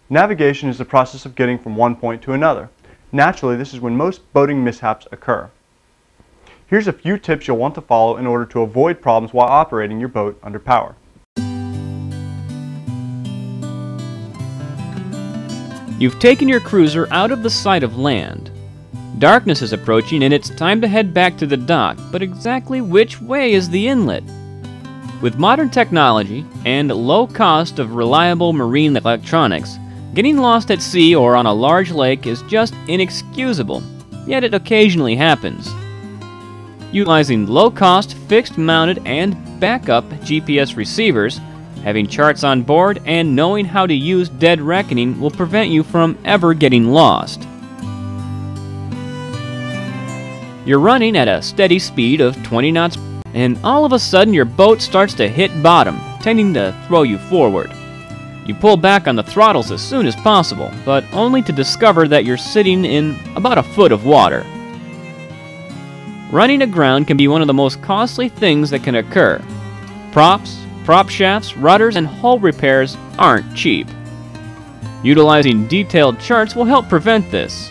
Navigation is the process of getting from one point to another. Naturally, this is when most boating mishaps occur. Here's a few tips you'll want to follow in order to avoid problems while operating your boat under power. You've taken your cruiser out of the sight of land. Darkness is approaching and it's time to head back to the dock, but exactly which way is the inlet? With modern technology and low cost of reliable marine electronics, getting lost at sea or on a large lake is just inexcusable, yet it occasionally happens. Utilizing low-cost, fixed-mounted, and backup GPS receivers, having charts on board, and knowing how to use dead reckoning will prevent you from ever getting lost. You're running at a steady speed of 20 knots, and all of a sudden your boat starts to hit bottom, tending to throw you forward. You pull back on the throttles as soon as possible, but only to discover that you're sitting in about a foot of water. Running aground can be one of the most costly things that can occur. Props, prop shafts, rudders, and hull repairs aren't cheap. Utilizing detailed charts will help prevent this.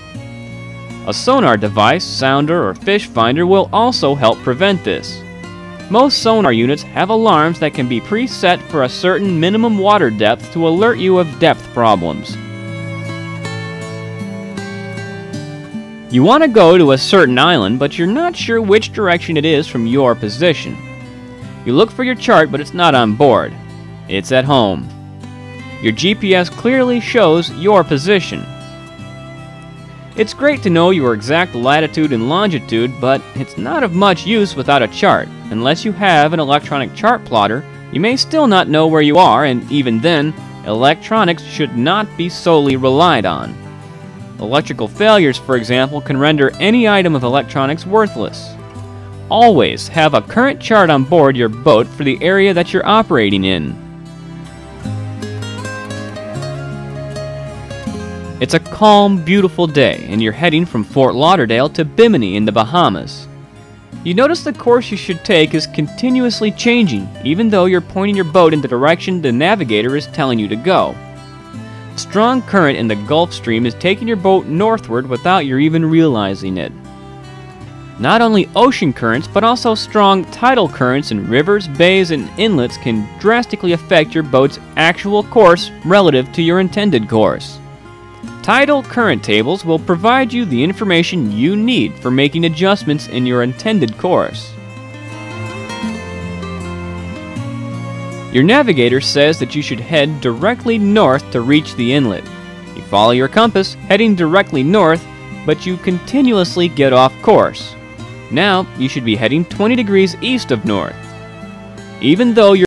A sonar device, sounder, or fish finder will also help prevent this. Most sonar units have alarms that can be preset for a certain minimum water depth to alert you of depth problems. You want to go to a certain island, but you're not sure which direction it is from your position. You look for your chart, but it's not on board. It's at home. Your GPS clearly shows your position. It's great to know your exact latitude and longitude, but it's not of much use without a chart. Unless you have an electronic chart plotter, you may still not know where you are, and even then, electronics should not be solely relied on. Electrical failures, for example, can render any item of electronics worthless. Always have a current chart on board your boat for the area that you're operating in. It's a calm, beautiful day, and you're heading from Fort Lauderdale to Bimini in the Bahamas. You notice the course you should take is continuously changing, even though you're pointing your boat in the direction the navigator is telling you to go. A strong current in the Gulf Stream is taking your boat northward without you even realizing it. Not only ocean currents, but also strong tidal currents in rivers, bays, and inlets can drastically affect your boat's actual course relative to your intended course. Tidal current tables will provide you the information you need for making adjustments in your intended course. Your navigator says that you should head directly north to reach the inlet. You follow your compass, heading directly north, but you continuously get off course. Now, you should be heading 20 degrees east of north. Even though you're